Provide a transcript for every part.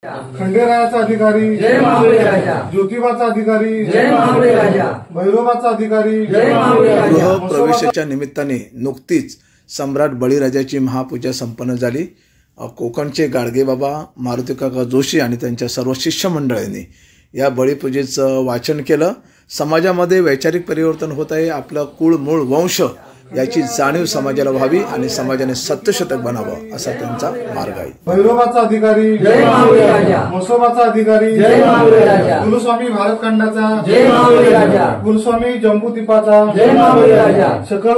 खंडेरायाचा अधिकारी जय महाबळी राजा, ज्योतिबाचा अधिकारी जय महाबळी राजा, भैरोबाचा अधिकारी जय महाबळी राजा। गृह प्रवेशाच्या निमित्ताने नुकतीच सम्राट बळीराजाची महापूजा संपन्न झाली। कोकणचे गाडगेबाबा, मारुतीकाका जोशी आणि त्यांच्या सर्व शिष्यमंडळींनी या बळीपूजेचं वाचन केलं। समाजामध्ये वैचारिक परिवर्तन होत आहे। आपलं कुळ मूळ वंश याची जाणीव समाजाला व्हावी आणि समाजाने सत्यशतक बनावं असा त्यांचा मार्ग आहे। भैरोबाचा अधिकारी जय महाबळी राजा, म्हसोबाचा अधिकारी जय महाबळी राजा, कुलस्वामी भारतखंडाचा जय महाबळी राजा, कुलस्वामी जम्बूद्वीपाचा जय महाबळी राजा। सकल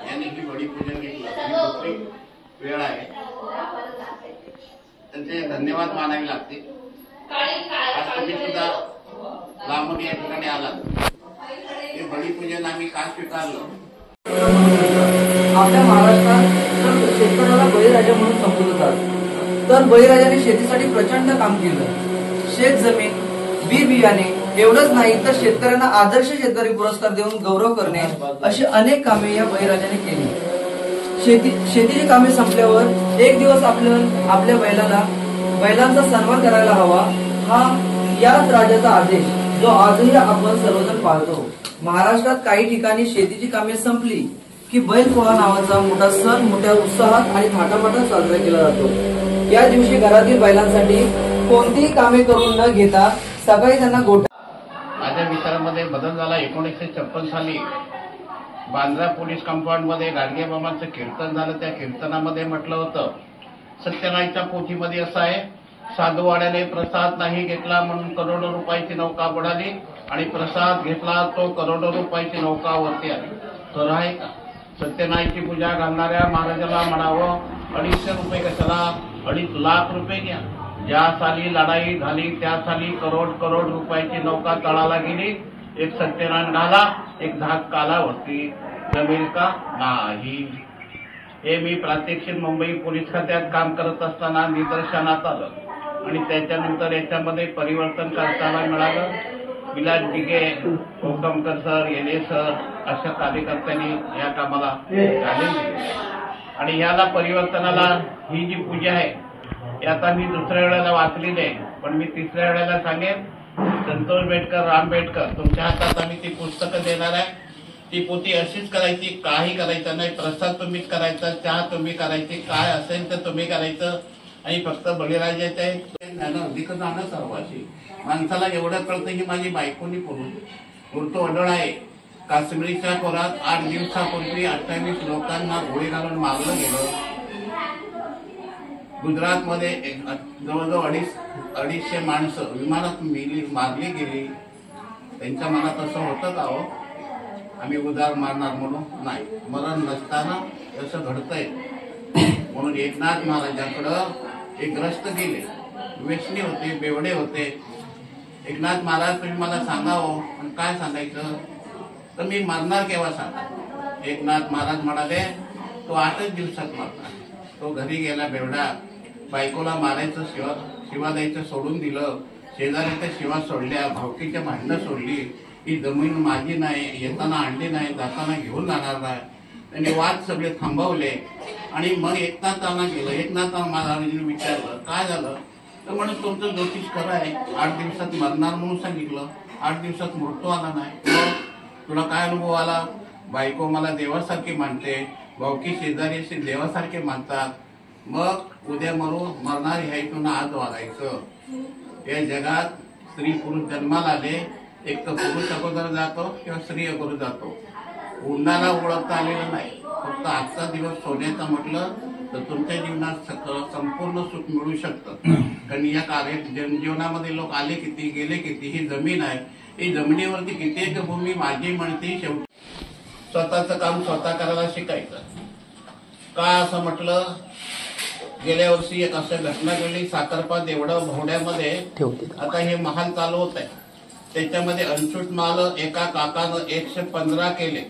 यांनी ही बळीपूजन घेतलं वेळ आहे, त्यांचे धन्यवाद मानावे लागते। आज तुम्ही सुद्धा लांबून या ठिकाणी आलात। हे बळीपूजन आम्ही का स्वीकारलं? आपल्या महाराष्ट्रात शेतकऱ्याला बळीराजा म्हणून संबोधतात, तर बळीराजाने शेतीसाठी प्रचंड काम केलं। शेत जमीन, बी बियाणे एवढंच नाही तर शेतकऱ्यांना आदर्श शेतकरी पुरस्कार देऊन गौरव करणे अशी अनेक कामे या बळीराजाने केली। शेतीची कामे संपल्यावर एक दिवस आपल्या बैलांचा सन्मान करायला हवा, हा याच राजाचा आदेश जो आजही आपण सर्वजण पाळतो। महाराष्ट्रात काही ठिकाणी शेतीची कामे संपली की बैलपोळा नावाचा मोठा सण मोठ्या उत्साहात आणि थाटामाटात साजरा केला जातो। या दिवशी घरातील बैलांसाठी कोणतीही कामे करून न घेता सकाळी त्यांना गोठा। माझ्या विचारामध्ये बदल झाला। 1956 साली बांद्रा पोलीस कंपाऊंड मध्ये गाडगेबाबांचं कीर्तन झालं। त्या कीर्तनामध्ये म्हटलं होतं, सत्यनारायणच्या पोथीमध्ये असं आहे, साधूवाड्याने प्रसाद नाही घेतला म्हणून करोडो रुपयाची नौका बुडाली आणि प्रसाद घेतला तो करोडो रुपयाची नौका वरती आली। तर आहे का? सत्यनारायणची पूजा घालणाऱ्या महाराजाला म्हणावं, 250 रुपये कशाला, 2.5 लाख रुपये घ्या। ज्या साली लढाई झाली त्या साली करोड रुपयाची नौका तळाला गेली। एक सत्यनारायण घाला, एक धाकाला वरती, जमेल का? नाही। हे मी प्रात्यक्षिक मुंबई पोलीस खात्यात काम करत असताना निदर्शनात आलं आणि त्याच्यानंतर याच्यामध्ये परिवर्तन करताना मिळालं। विलास दिघे, कोकमकर सर, येले सर अशा कार्यकर्त्यांनी या कामाला तालीम दिली आणि याला परिवर्तनाला ही जी पूजा आहे आता मी दुसऱ्या वेळेला वाचली नाही, पण मी तिसऱ्या वेळेला सांगेन, संतोष बेटकर, राम बेटकर तुमच्या हातात आम्ही ती पुस्तकं देणार आहे। ती पोथी अशीच करायची, काही करायचं नाही, प्रसाद तुम्हीच करायचा, चहा तुम्ही करायची, काय असेल तर तुम्ही करायचं आणि फक्त बळीराजाच्या ज्ञान अधिक जाणं सर्वाची। माणसाला एवढं कळतं की माझी बायकोनी पुरतो अडळ आहे। काश्मीरच्या खोऱ्यात 8 दिवसापूर्वी 28 लोकांना गोळी घालून मारलं गेलं। गुजरातमध्ये जवळजवळ 250 माणसं विमानात मारली गेली। त्यांच्या मनात असं होतं का हो आम्ही उदार मारणार म्हणून? नाही, मरण नसताना असं घडतंय। म्हणून एकनाथ महाराजांकडं एक ग्रस्त गेले, व्यसनी होते, बेवडे होते। एकनाथ महाराज तुम्ही मला सांगावं, पण काय सांगायचं? तर मी मरणार केव्हा सांगा? एकनाथ महाराज म्हणाले, तो 8च दिवसात मरणार। तो घरी गेला बेवडा, बायकोला मारायचं शिवा द्यायचं सोडून दिलं, शेजाऱ्याच्या शिवा सोडल्या, भावकीच्या भांडणं सोडली, ही जमीन माझी नाही, येताना आणली नाही, जाताना घेऊन जाणार नाही। त्यांनी वाद सगळे थांबवले आणि मग एकनाथांना गेलं. एकनाथांना महाराजांनी विचारलं काय झालं, तर म्हणून तुमचं ज्योतिष खरं आहे, 8 दिवसात मरणार म्हणून सांगितलं, 8 दिवसात मृत्यू आला नाही. मग तुला काय अनुभव आला? बायको मला देवासारखी मानते, भावकी शेजारी असे देवासारखे मानतात. मग उद्या मरणार ह्यातून आज वागायचं. या जगात स्त्री पुरुष जन्माला आले, एक तर पुरुष अगोदर जातो किंवा स्त्री अगोदर जातो. उन्हाला ओळखता आलेलं नाही. फक्त आजचा दिवस सोन्याचा म्हटलं तर तुमच्या जीवनात संपूर्ण सुख मिळू शकतं. कारण या कार्य जनजीवनामध्ये लोक आले किती गेले किती, ही जमीन आहे, ही जमिनीवरती कित्येक भूमी माझी म्हणते. शेवटी स्वतःचं काम स्वतः करायला शिकायचं. का असं म्हटलं, गेल्या वर्षी एक असं घटना घडली. साखरपात एवढं भोवड्यामध्ये आता हे महाल चालू होत आहे, त्याच्यामध्ये अनशूट माल एका काकानं 115 केले.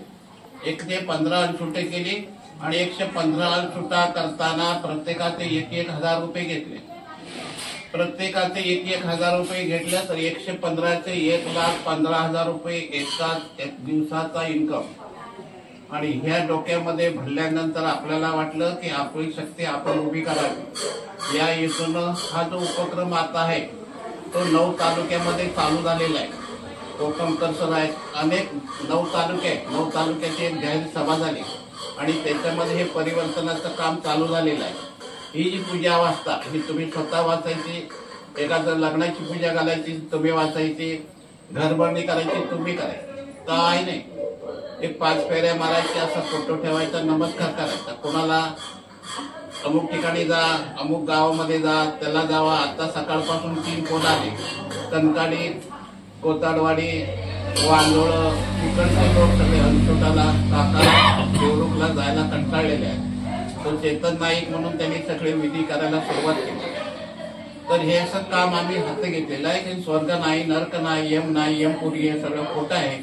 115 अनशुटे केली आणि 115 अनशुटा करताना प्रत्येकाचे 1,000 रुपये घेतले. प्रत्येकाचे 1,000 रुपये घेतले तर 115चे 1,15,000 रुपये एक दिवसाचा इन्कम. आणि ह्या डोक्यामध्ये भरल्यानंतर आपल्याला वाटलं की आपली शक्ती आपण उभी करावी. या हेतून हा जो उपक्रम आता आहे तो 9 तालुक्यामध्ये चालू झालेला आहे. कोकणकर सर आहेत, अनेक 9 तालुके, 9 तालुक्याची एक जाहीर सभा झाली आणि त्याच्यामध्ये हे परिवर्तनाचं काम चालू झालेलं आहे. ही जी पूजा वाचता ही तुम्ही स्वतः वाचायची, एखादं लग्नाची पूजा घालायची तुम्ही वाचायची, घरभरणी करायची तुम्ही करायची, काय नाही. एक 5 फेऱ्या मारायच्या, असा फोटो ठेवायचा, नमस्कार करायचा. कोणाला अमुक ठिकाणी जा, अमुक गावामध्ये जा, त्याला जावा. आता सकाळपासून 3 फोन आले. कनकाडी, कोताडवाडी, वांदोळ, तिकडचे लोक सगळे अनशोटाला, काका देवरुखला जायला कंटाळलेले आहेत. तो चेतन नाईक म्हणून त्यांनी सगळे विधी करायला सुरुवात केली. तर हे असं काम आम्ही हाती घेतलेलं आहे की स्वर्ग नाही, नरक नाही, यम नाही, यमपुरी, हे सगळं खोटं आहे.